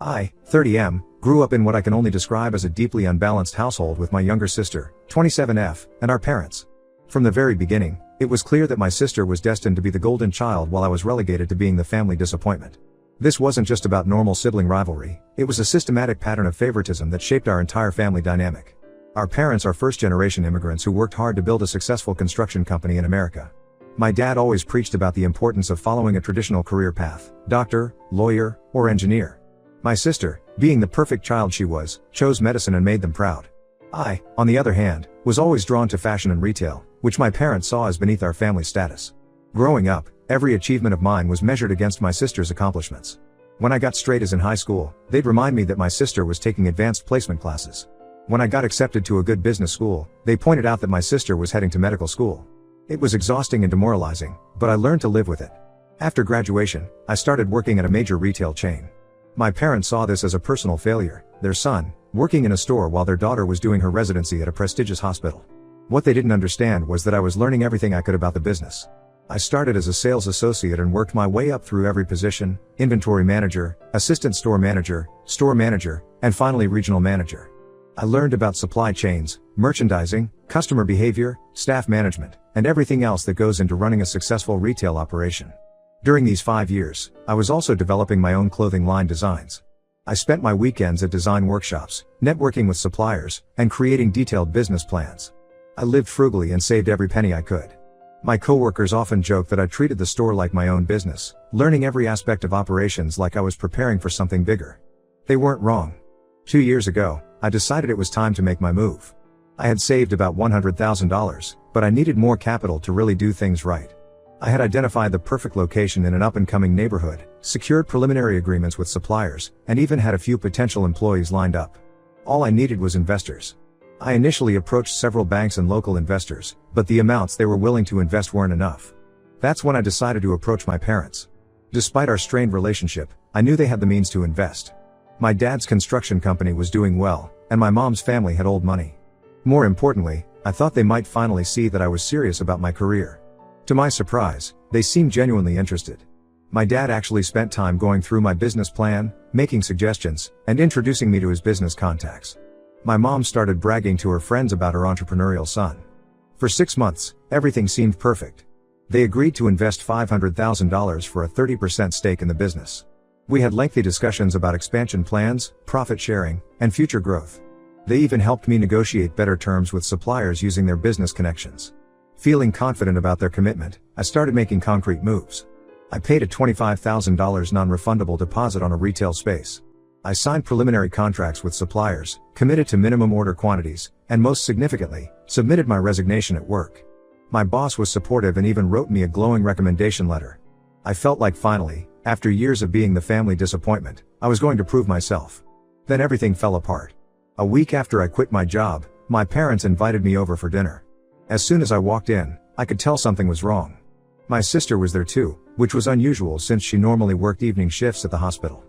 I, 30M, grew up in what I can only describe as a deeply unbalanced household with my younger sister, 27F, and our parents. From the very beginning, it was clear that my sister was destined to be the golden child while I was relegated to being the family disappointment. This wasn't just about normal sibling rivalry, it was a systematic pattern of favoritism that shaped our entire family dynamic. Our parents are first-generation immigrants who worked hard to build a successful construction company in America. My dad always preached about the importance of following a traditional career path: doctor, lawyer, or engineer. My sister, being the perfect child she was, chose medicine and made them proud. I, on the other hand, was always drawn to fashion and retail, which my parents saw as beneath our family status. Growing up, every achievement of mine was measured against my sister's accomplishments. When I got straight A's in high school, they'd remind me that my sister was taking advanced placement classes. When I got accepted to a good business school, they pointed out that my sister was heading to medical school. It was exhausting and demoralizing, but I learned to live with it. After graduation, I started working at a major retail chain. My parents saw this as a personal failure, their son, working in a store while their daughter was doing her residency at a prestigious hospital. What they didn't understand was that I was learning everything I could about the business. I started as a sales associate and worked my way up through every position: inventory manager, assistant store manager, and finally regional manager. I learned about supply chains, merchandising, customer behavior, staff management, and everything else that goes into running a successful retail operation. During these 5 years, I was also developing my own clothing line designs. I spent my weekends at design workshops, networking with suppliers, and creating detailed business plans. I lived frugally and saved every penny I could. My coworkers often joked that I treated the store like my own business, learning every aspect of operations like I was preparing for something bigger. They weren't wrong. 2 years ago, I decided it was time to make my move. I had saved about $100,000, but I needed more capital to really do things right. I had identified the perfect location in an up-and-coming neighborhood, secured preliminary agreements with suppliers, and even had a few potential employees lined up. All I needed was investors. I initially approached several banks and local investors, but the amounts they were willing to invest weren't enough. That's when I decided to approach my parents. Despite our strained relationship, I knew they had the means to invest. My dad's construction company was doing well, and my mom's family had old money. More importantly, I thought they might finally see that I was serious about my career. To my surprise, they seemed genuinely interested. My dad actually spent time going through my business plan, making suggestions, and introducing me to his business contacts. My mom started bragging to her friends about her entrepreneurial son. For 6 months, everything seemed perfect. They agreed to invest $500,000 for a 30% stake in the business. We had lengthy discussions about expansion plans, profit sharing, and future growth. They even helped me negotiate better terms with suppliers using their business connections. Feeling confident about their commitment, I started making concrete moves. I paid a $25,000 non-refundable deposit on a retail space. I signed preliminary contracts with suppliers, committed to minimum order quantities, and most significantly, submitted my resignation at work. My boss was supportive and even wrote me a glowing recommendation letter. I felt like finally, after years of being the family disappointment, I was going to prove myself. Then everything fell apart. A week after I quit my job, my parents invited me over for dinner. As soon as I walked in, I could tell something was wrong. My sister was there too, which was unusual since she normally worked evening shifts at the hospital.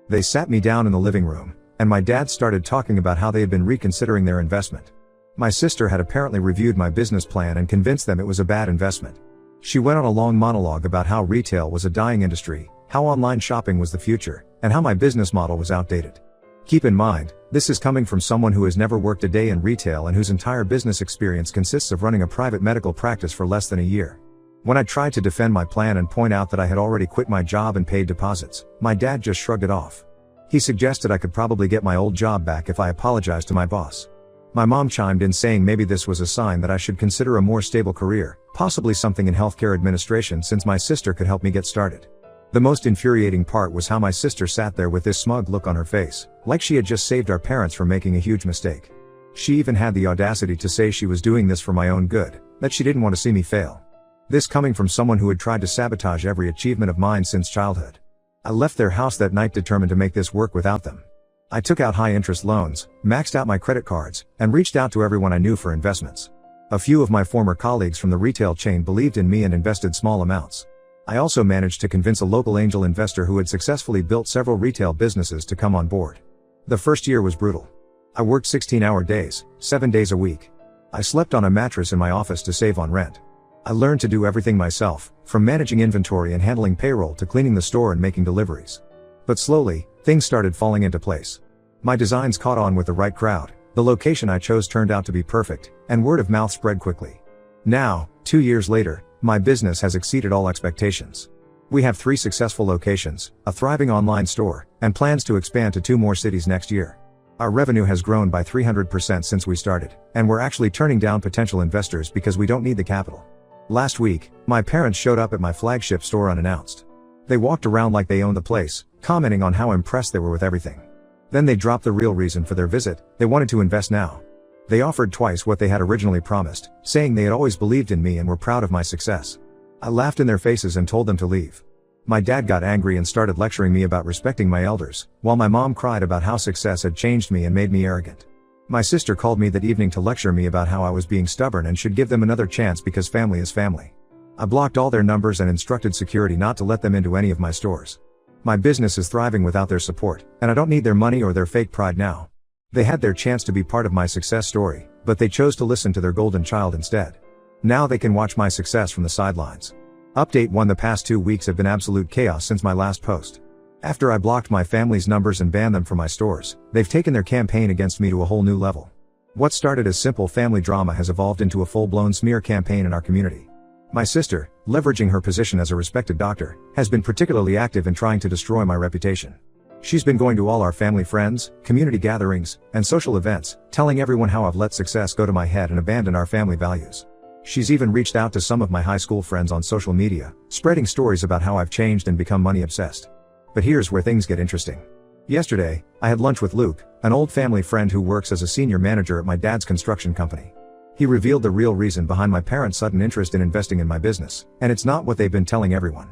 They sat me down in the living room, and my dad started talking about how they had been reconsidering their investment. My sister had apparently reviewed my business plan and convinced them it was a bad investment. She went on a long monologue about how retail was a dying industry, how online shopping was the future, and how my business model was outdated. Keep in mind, this is coming from someone who has never worked a day in retail and whose entire business experience consists of running a private medical practice for less than a year. When I tried to defend my plan and point out that I had already quit my job and paid deposits, my dad just shrugged it off. He suggested I could probably get my old job back if I apologized to my boss. My mom chimed in saying maybe this was a sign that I should consider a more stable career, possibly something in healthcare administration since my sister could help me get started. The most infuriating part was how my sister sat there with this smug look on her face, like she had just saved our parents from making a huge mistake. She even had the audacity to say she was doing this for my own good, that she didn't want to see me fail. This coming from someone who had tried to sabotage every achievement of mine since childhood. I left their house that night determined to make this work without them. I took out high-interest loans, maxed out my credit cards, and reached out to everyone I knew for investments. A few of my former colleagues from the retail chain believed in me and invested small amounts. I also managed to convince a local angel investor who had successfully built several retail businesses to come on board. The first year was brutal. I worked 16-hour days, 7 days a week. I slept on a mattress in my office to save on rent. I learned to do everything myself, from managing inventory and handling payroll to cleaning the store and making deliveries. But slowly, Things started falling into place. My designs caught on with the right crowd, the location I chose turned out to be perfect, and word of mouth spread quickly. Now, 2 years later, my business has exceeded all expectations. We have 3 successful locations, a thriving online store, and plans to expand to 2 more cities next year. Our revenue has grown by 300% since we started, and we're actually turning down potential investors because we don't need the capital. Last week, my parents showed up at my flagship store unannounced. They walked around like they owned the place, commenting on how impressed they were with everything. Then they dropped the real reason for their visit: they wanted to invest now. They offered twice what they had originally promised, saying they had always believed in me and were proud of my success. I laughed in their faces and told them to leave. My dad got angry and started lecturing me about respecting my elders, while my mom cried about how success had changed me and made me arrogant. My sister called me that evening to lecture me about how I was being stubborn and should give them another chance because family is family. I blocked all their numbers and instructed security not to let them into any of my stores. My business is thriving without their support, and I don't need their money or their fake pride now. They had their chance to be part of my success story, but they chose to listen to their golden child instead. Now they can watch my success from the sidelines. Update 1: The past 2 weeks have been absolute chaos since my last post. After I blocked my family's numbers and banned them from my stores, they've taken their campaign against me to a whole new level. What started as simple family drama has evolved into a full-blown smear campaign in our community. My sister, leveraging her position as a respected doctor, has been particularly active in trying to destroy my reputation. She's been going to all our family friends, community gatherings, and social events, telling everyone how I've let success go to my head and abandoned our family values. She's even reached out to some of my high school friends on social media, spreading stories about how I've changed and become money obsessed. But here's where things get interesting. Yesterday, I had lunch with Luke, an old family friend who works as a senior manager at my dad's construction company. He revealed the real reason behind my parents' sudden interest in investing in my business, and it's not what they've been telling everyone.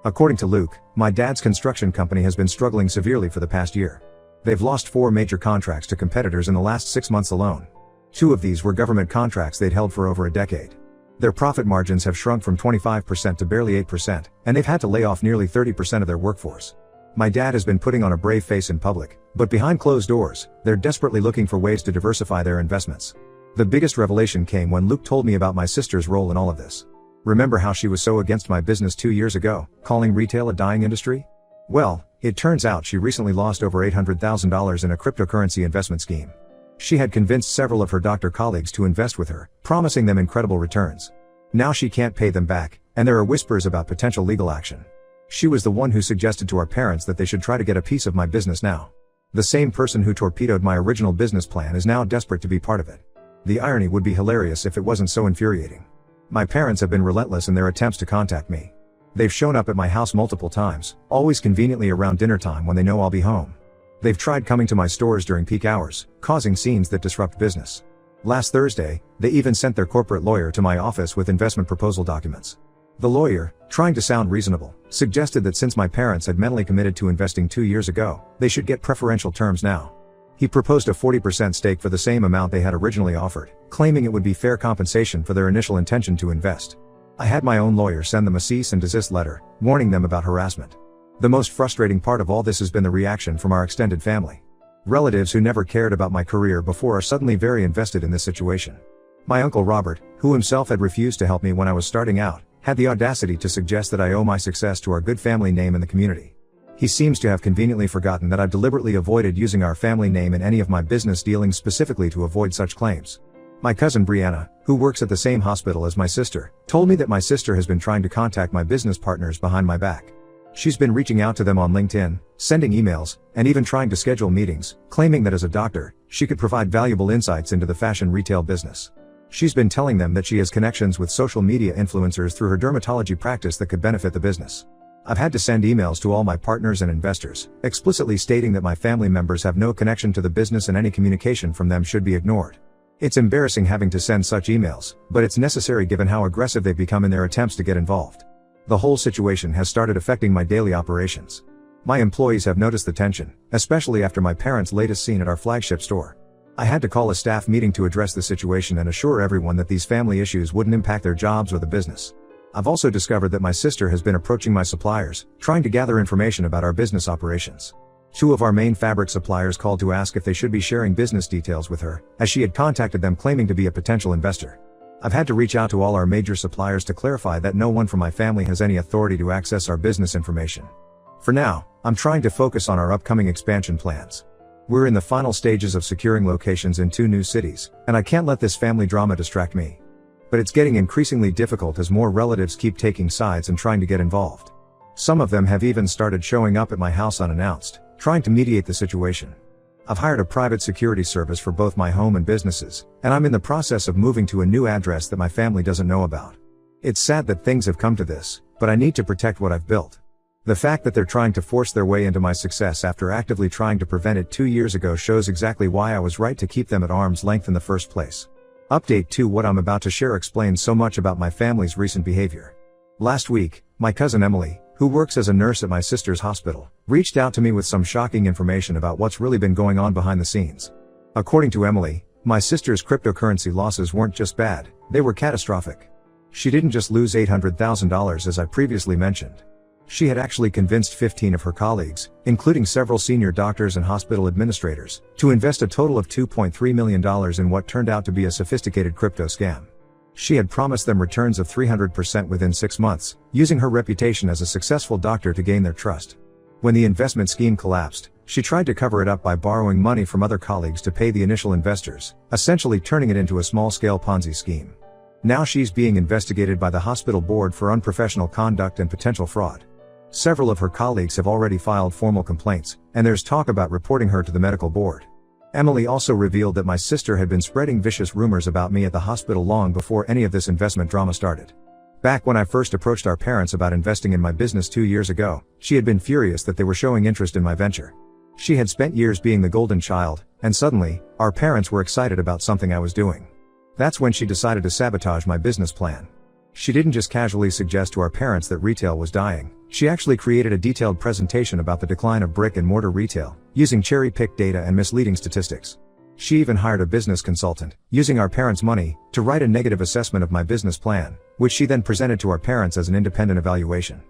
According to Luke, my dad's construction company has been struggling severely for the past year. They've lost 4 major contracts to competitors in the last 6 months alone. 2 of these were government contracts they'd held for over a decade. Their profit margins have shrunk from 25% to barely 8%, and they've had to lay off nearly 30% of their workforce. My dad has been putting on a brave face in public, but behind closed doors, they're desperately looking for ways to diversify their investments. The biggest revelation came when Luke told me about my sister's role in all of this. Remember how she was so against my business 2 years ago, calling retail a dying industry? Well, it turns out she recently lost over $800,000 in a cryptocurrency investment scheme. She had convinced several of her doctor colleagues to invest with her, promising them incredible returns. Now she can't pay them back, and there are whispers about potential legal action. She was the one who suggested to our parents that they should try to get a piece of my business now. The same person who torpedoed my original business plan is now desperate to be part of it. The irony would be hilarious if it wasn't so infuriating. My parents have been relentless in their attempts to contact me. They've shown up at my house multiple times, always conveniently around dinner time when they know I'll be home. They've tried coming to my stores during peak hours, causing scenes that disrupt business. Last Thursday, they even sent their corporate lawyer to my office with investment proposal documents. The lawyer, trying to sound reasonable, suggested that since my parents had mentally committed to investing 2 years ago, they should get preferential terms now. He proposed a 40% stake for the same amount they had originally offered, claiming it would be fair compensation for their initial intention to invest. I had my own lawyer send them a cease and desist letter, warning them about harassment. The most frustrating part of all this has been the reaction from our extended family. Relatives who never cared about my career before are suddenly very invested in this situation. My uncle Robert, who himself had refused to help me when I was starting out, had the audacity to suggest that I owe my success to our good family name in the community. He seems to have conveniently forgotten that I've deliberately avoided using our family name in any of my business dealings specifically to avoid such claims. My cousin Brianna, who works at the same hospital as my sister, told me that my sister has been trying to contact my business partners behind my back. She's been reaching out to them on LinkedIn, sending emails, and even trying to schedule meetings, claiming that as a doctor, she could provide valuable insights into the fashion retail business. She's been telling them that she has connections with social media influencers through her dermatology practice that could benefit the business. I've had to send emails to all my partners and investors, explicitly stating that my family members have no connection to the business and any communication from them should be ignored. It's embarrassing having to send such emails, but it's necessary given how aggressive they've become in their attempts to get involved. The whole situation has started affecting my daily operations. My employees have noticed the tension, especially after my parents' latest scene at our flagship store. I had to call a staff meeting to address the situation and assure everyone that these family issues wouldn't impact their jobs or the business. I've also discovered that my sister has been approaching my suppliers, trying to gather information about our business operations. 2 of our main fabric suppliers called to ask if they should be sharing business details with her, as she had contacted them claiming to be a potential investor. I've had to reach out to all our major suppliers to clarify that no one from my family has any authority to access our business information. For now, I'm trying to focus on our upcoming expansion plans. We're in the final stages of securing locations in 2 new cities, and I can't let this family drama distract me. But it's getting increasingly difficult as more relatives keep taking sides and trying to get involved. Some of them have even started showing up at my house unannounced, trying to mediate the situation. I've hired a private security service for both my home and businesses, and I'm in the process of moving to a new address that my family doesn't know about. It's sad that things have come to this, but I need to protect what I've built. The fact that they're trying to force their way into my success after actively trying to prevent it 2 years ago shows exactly why I was right to keep them at arm's length in the first place. Update 2: What I'm about to share explains so much about my family's recent behavior. Last week, my cousin Emily, who works as a nurse at my sister's hospital, reached out to me with some shocking information about what's really been going on behind the scenes. According to Emily, my sister's cryptocurrency losses weren't just bad, they were catastrophic. She didn't just lose $800,000 as I previously mentioned. She had actually convinced 15 of her colleagues, including several senior doctors and hospital administrators, to invest a total of $2.3 million in what turned out to be a sophisticated crypto scam. She had promised them returns of 300% within 6 months, using her reputation as a successful doctor to gain their trust. When the investment scheme collapsed, she tried to cover it up by borrowing money from other colleagues to pay the initial investors, essentially turning it into a small-scale Ponzi scheme. Now she's being investigated by the hospital board for unprofessional conduct and potential fraud. Several of her colleagues have already filed formal complaints, and there's talk about reporting her to the medical board. Emily also revealed that my sister had been spreading vicious rumors about me at the hospital long before any of this investment drama started. Back when I first approached our parents about investing in my business 2 years ago, she had been furious that they were showing interest in my venture. She had spent years being the golden child, and suddenly, our parents were excited about something I was doing. That's when she decided to sabotage my business plan. She didn't just casually suggest to our parents that retail was dying, she actually created a detailed presentation about the decline of brick-and-mortar retail, using cherry-picked data and misleading statistics. She even hired a business consultant, using our parents' money, to write a negative assessment of my business plan, which she then presented to our parents as an independent evaluation.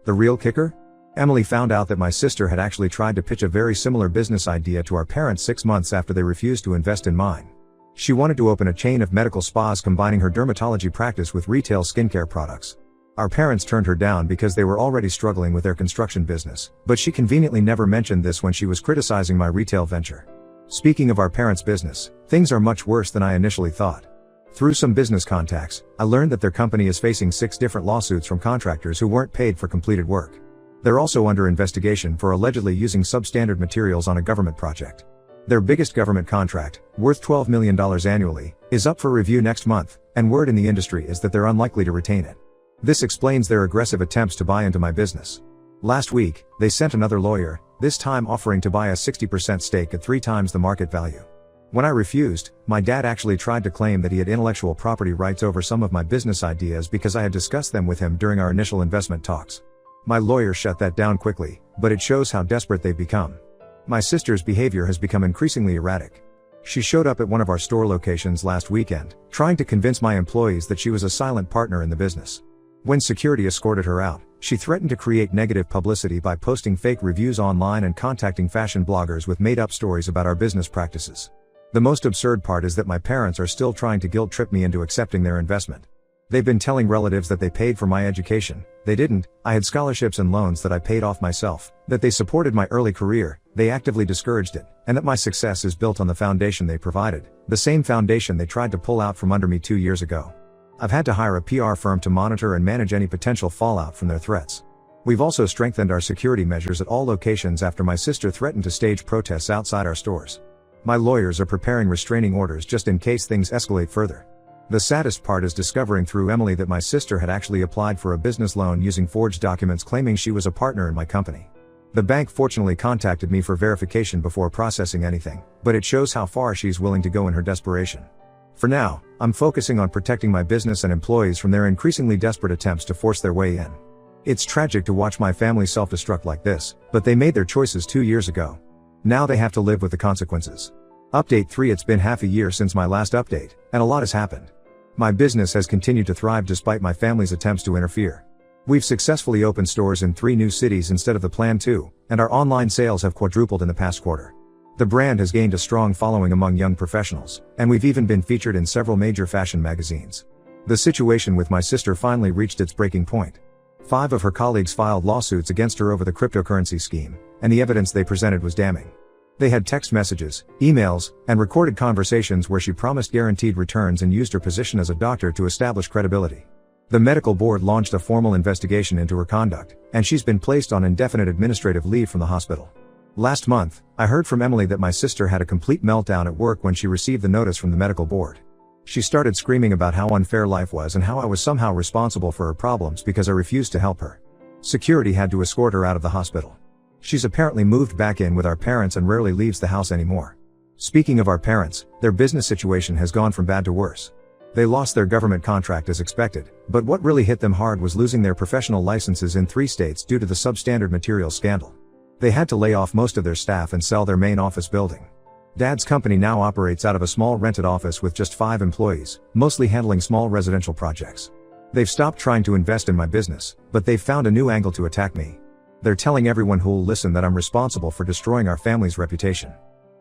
The real kicker? Emily found out that my sister had actually tried to pitch a very similar business idea to our parents 6 months after they refused to invest in mine. She wanted to open a chain of medical spas combining her dermatology practice with retail skincare products. Our parents turned her down because they were already struggling with their construction business, but she conveniently never mentioned this when she was criticizing my retail venture. Speaking of our parents' business, things are much worse than I initially thought. Through some business contacts, I learned that their company is facing 6 different lawsuits from contractors who weren't paid for completed work. They're also under investigation for allegedly using substandard materials on a government project. Their biggest government contract, worth $12 million annually, is up for review next month, and word in the industry is that they're unlikely to retain it. This explains their aggressive attempts to buy into my business. Last week, they sent another lawyer, this time offering to buy a 60% stake at 3 times the market value. When I refused, my dad actually tried to claim that he had intellectual property rights over some of my business ideas because I had discussed them with him during our initial investment talks. My lawyer shut that down quickly, but it shows how desperate they've become. My sister's behavior has become increasingly erratic. She showed up at one of our store locations last weekend, trying to convince my employees that she was a silent partner in the business. When security escorted her out, she threatened to create negative publicity by posting fake reviews online and contacting fashion bloggers with made-up stories about our business practices. The most absurd part is that my parents are still trying to guilt-trip me into accepting their investment. They've been telling relatives that they paid for my education. They didn't. I had scholarships and loans that I paid off myself, that they supported my early career, they actively discouraged it, and that my success is built on the foundation they provided, the same foundation they tried to pull out from under me 2 years ago. I've had to hire a PR firm to monitor and manage any potential fallout from their threats. We've also strengthened our security measures at all locations after my sister threatened to stage protests outside our stores. My lawyers are preparing restraining orders just in case things escalate further. The saddest part is discovering through Emily that my sister had actually applied for a business loan using forged documents claiming she was a partner in my company. The bank fortunately contacted me for verification before processing anything, but it shows how far she's willing to go in her desperation. For now, I'm focusing on protecting my business and employees from their increasingly desperate attempts to force their way in. It's tragic to watch my family self-destruct like this, but they made their choices 2 years ago. Now they have to live with the consequences. Update 3: It's been half a year since my last update, and a lot has happened. My business has continued to thrive despite my family's attempts to interfere. We've successfully opened stores in 3 new cities instead of the planned 2, and our online sales have quadrupled in the past quarter. The brand has gained a strong following among young professionals, and we've even been featured in several major fashion magazines. The situation with my sister finally reached its breaking point. 5 of her colleagues filed lawsuits against her over the cryptocurrency scheme, and the evidence they presented was damning. They had text messages, emails, and recorded conversations where she promised guaranteed returns and used her position as a doctor to establish credibility. The medical board launched a formal investigation into her conduct, and she's been placed on indefinite administrative leave from the hospital. Last month, I heard from Emily that my sister had a complete meltdown at work when she received the notice from the medical board. She started screaming about how unfair life was and how I was somehow responsible for her problems because I refused to help her. Security had to escort her out of the hospital. She's apparently moved back in with our parents and rarely leaves the house anymore. Speaking of our parents, their business situation has gone from bad to worse. They lost their government contract as expected, but what really hit them hard was losing their professional licenses in 3 states due to the substandard materials scandal. They had to lay off most of their staff and sell their main office building. Dad's company now operates out of a small rented office with just 5 employees, mostly handling small residential projects. They've stopped trying to invest in my business, but they've found a new angle to attack me. They're telling everyone who'll listen that I'm responsible for destroying our family's reputation.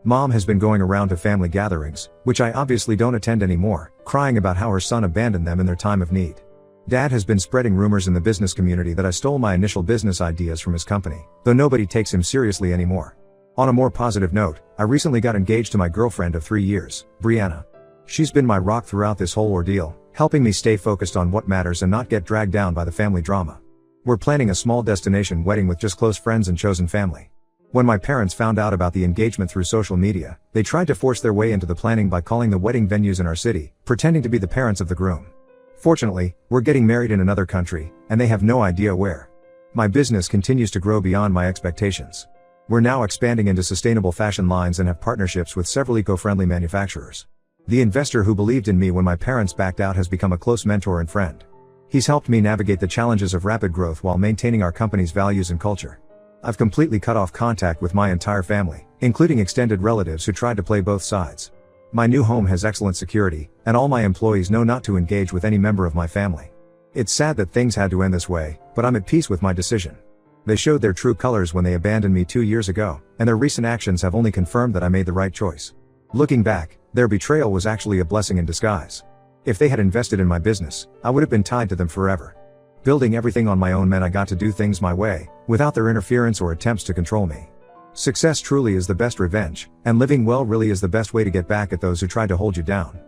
Mom has been going around to family gatherings, which I obviously don't attend anymore, crying about how her son abandoned them in their time of need. Dad has been spreading rumors in the business community that I stole my initial business ideas from his company, though nobody takes him seriously anymore. On a more positive note, I recently got engaged to my girlfriend of 3 years, Brianna. She's been my rock throughout this whole ordeal, helping me stay focused on what matters and not get dragged down by the family drama. We're planning a small destination wedding with just close friends and chosen family. When my parents found out about the engagement through social media, they tried to force their way into the planning by calling the wedding venues in our city, pretending to be the parents of the groom. Fortunately, we're getting married in another country, and they have no idea where. My business continues to grow beyond my expectations. We're now expanding into sustainable fashion lines and have partnerships with several eco-friendly manufacturers. The investor who believed in me when my parents backed out has become a close mentor and friend. He's helped me navigate the challenges of rapid growth while maintaining our company's values and culture. I've completely cut off contact with my entire family, including extended relatives who tried to play both sides. My new home has excellent security, and all my employees know not to engage with any member of my family. It's sad that things had to end this way, but I'm at peace with my decision. They showed their true colors when they abandoned me 2 years ago, and their recent actions have only confirmed that I made the right choice. Looking back, their betrayal was actually a blessing in disguise. If they had invested in my business, I would have been tied to them forever. Building everything on my own meant I got to do things my way, without their interference or attempts to control me. Success truly is the best revenge, and living well really is the best way to get back at those who tried to hold you down.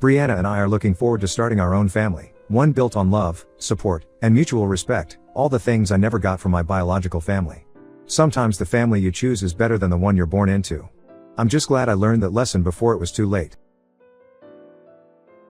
Brianna and I are looking forward to starting our own family, one built on love, support, and mutual respect, all the things I never got from my biological family. Sometimes the family you choose is better than the one you're born into. I'm just glad I learned that lesson before it was too late.